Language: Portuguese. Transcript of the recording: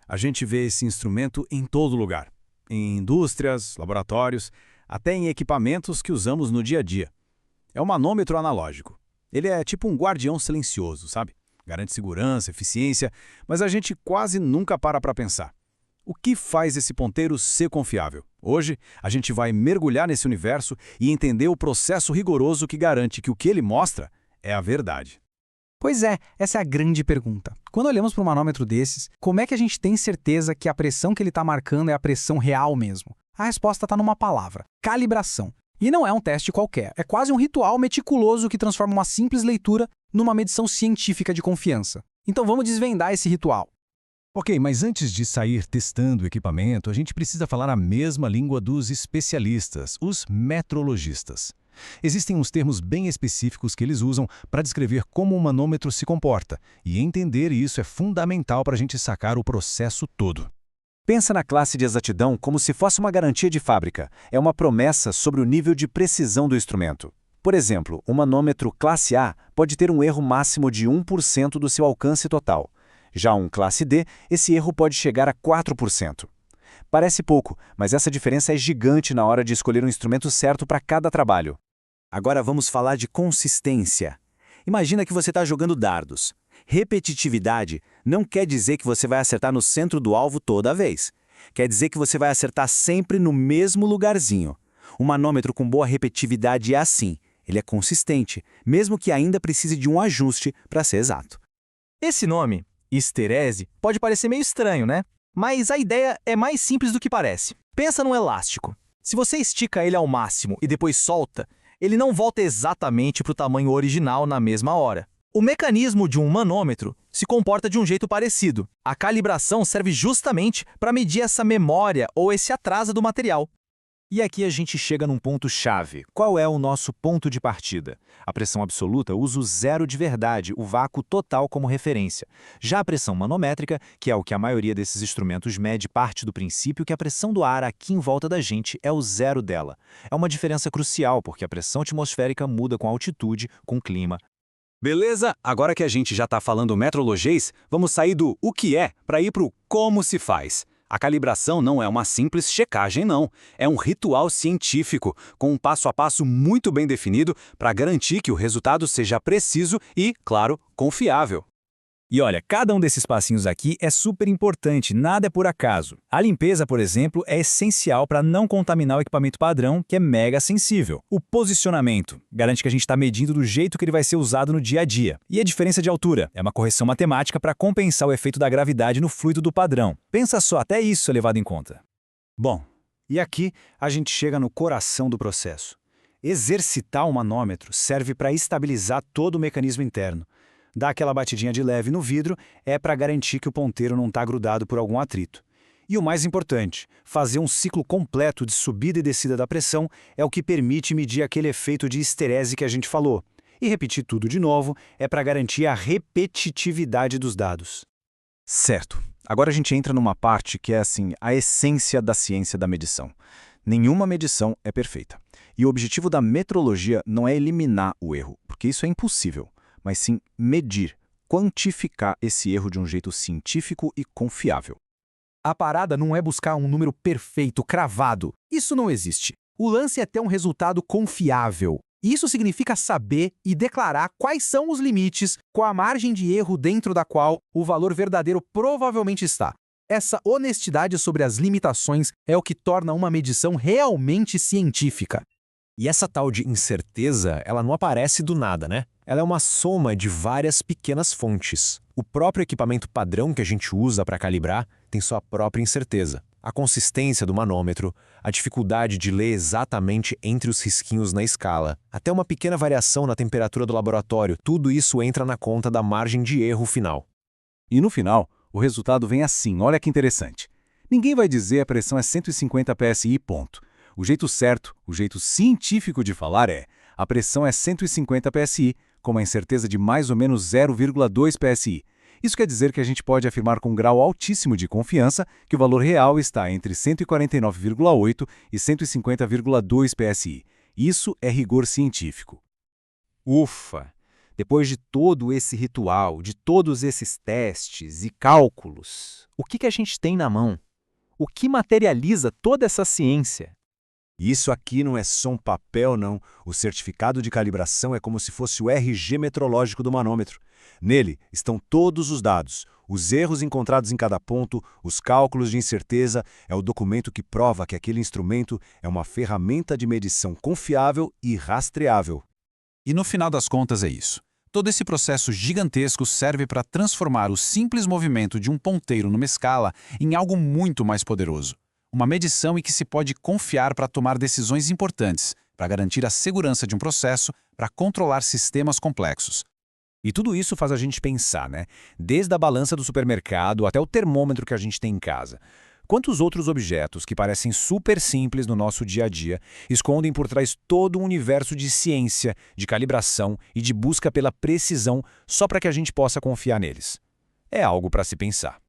A gente vê esse instrumento em todo lugar. Em indústrias, laboratórios, até em equipamentos que usamos no dia a dia. É um manômetro analógico. Ele é tipo um guardião silencioso, sabe? Garante segurança, eficiência, mas a gente quase nunca para pensar. O que faz esse ponteiro ser confiável? Hoje, a gente vai mergulhar nesse universo e entender o processo rigoroso que garante que o que ele mostra é a verdade. Pois é, essa é a grande pergunta. Quando olhamos para um manômetro desses, como é que a gente tem certeza que a pressão que ele está marcando é a pressão real mesmo? A resposta está numa palavra: calibração. E não é um teste qualquer, é quase um ritual meticuloso que transforma uma simples leitura numa medição científica de confiança. Então vamos desvendar esse ritual. Ok, mas antes de sair testando o equipamento, a gente precisa falar a mesma língua dos especialistas, os metrologistas. Existem uns termos bem específicos que eles usam para descrever como um manômetro se comporta, e entender isso é fundamental para a gente sacar o processo todo. Pensa na classe de exatidão como se fosse uma garantia de fábrica. É uma promessa sobre o nível de precisão do instrumento. Por exemplo, um manômetro classe A pode ter um erro máximo de 1% do seu alcance total. Já um classe D, esse erro pode chegar a 4%. Parece pouco, mas essa diferença é gigante na hora de escolher um instrumento certo para cada trabalho. Agora vamos falar de consistência. Imagina que você está jogando dardos. Repetitividade não quer dizer que você vai acertar no centro do alvo toda vez. Quer dizer que você vai acertar sempre no mesmo lugarzinho. Um manômetro com boa repetitividade é assim. Ele é consistente, mesmo que ainda precise de um ajuste para ser exato. Esse nome, histerese, pode parecer meio estranho, né? Mas a ideia é mais simples do que parece. Pensa num elástico. Se você estica ele ao máximo e depois solta, ele não volta exatamente para o tamanho original na mesma hora. O mecanismo de um manômetro se comporta de um jeito parecido. A calibração serve justamente para medir essa memória ou esse atraso do material. E aqui a gente chega num ponto-chave. Qual é o nosso ponto de partida? A pressão absoluta usa o zero de verdade, o vácuo total como referência. Já a pressão manométrica, que é o que a maioria desses instrumentos mede, parte do princípio que a pressão do ar aqui em volta da gente é o zero dela. É uma diferença crucial, porque a pressão atmosférica muda com a altitude, com o clima. Beleza? Agora que a gente já está falando metrologês, vamos sair do o que é para ir para o como se faz. A calibração não é uma simples checagem, não. É um ritual científico, com um passo a passo muito bem definido para garantir que o resultado seja preciso e, claro, confiável. E olha, cada um desses passinhos aqui é super importante, nada é por acaso. A limpeza, por exemplo, é essencial para não contaminar o equipamento padrão, que é mega sensível. O posicionamento garante que a gente está medindo do jeito que ele vai ser usado no dia a dia. E a diferença de altura é uma correção matemática para compensar o efeito da gravidade no fluido do padrão. Pensa só, até isso é levado em conta. Bom, e aqui a gente chega no coração do processo. Exercitar o manômetro serve para estabilizar todo o mecanismo interno. Dar aquela batidinha de leve no vidro é para garantir que o ponteiro não está grudado por algum atrito. E o mais importante, fazer um ciclo completo de subida e descida da pressão é o que permite medir aquele efeito de histerese que a gente falou. E repetir tudo de novo é para garantir a repetitividade dos dados. Certo. Agora a gente entra numa parte que é assim, a essência da ciência da medição. Nenhuma medição é perfeita. E o objetivo da metrologia não é eliminar o erro, porque isso é impossível, mas sim medir, quantificar esse erro de um jeito científico e confiável. A parada não é buscar um número perfeito, cravado. Isso não existe. O lance é ter um resultado confiável. Isso significa saber e declarar quais são os limites, qual a margem de erro dentro da qual o valor verdadeiro provavelmente está. Essa honestidade sobre as limitações é o que torna uma medição realmente científica. E essa tal de incerteza, ela não aparece do nada, né? Ela é uma soma de várias pequenas fontes. O próprio equipamento padrão que a gente usa para calibrar tem sua própria incerteza. A consistência do manômetro, a dificuldade de ler exatamente entre os risquinhos na escala, até uma pequena variação na temperatura do laboratório, tudo isso entra na conta da margem de erro final. E no final, o resultado vem assim, olha que interessante. Ninguém vai dizer a pressão é 150 psi, ponto. O jeito certo, o jeito científico de falar é a pressão é 150 psi, com uma incerteza de mais ou menos 0,2 psi. Isso quer dizer que a gente pode afirmar com um grau altíssimo de confiança que o valor real está entre 149,8 e 150,2 psi. Isso é rigor científico. Ufa! Depois de todo esse ritual, de todos esses testes e cálculos, o que a gente tem na mão? O que materializa toda essa ciência? Isso aqui não é só um papel, não. O certificado de calibração é como se fosse o RG metrológico do manômetro. Nele estão todos os dados, os erros encontrados em cada ponto, os cálculos de incerteza. É o documento que prova que aquele instrumento é uma ferramenta de medição confiável e rastreável. E no final das contas é isso. Todo esse processo gigantesco serve para transformar o simples movimento de um ponteiro numa escala em algo muito mais poderoso. Uma medição em que se pode confiar para tomar decisões importantes, para garantir a segurança de um processo, para controlar sistemas complexos. E tudo isso faz a gente pensar, né? Desde a balança do supermercado até o termômetro que a gente tem em casa. Quantos outros objetos que parecem super simples no nosso dia a dia escondem por trás todo um universo de ciência, de calibração e de busca pela precisão só para que a gente possa confiar neles? É algo para se pensar.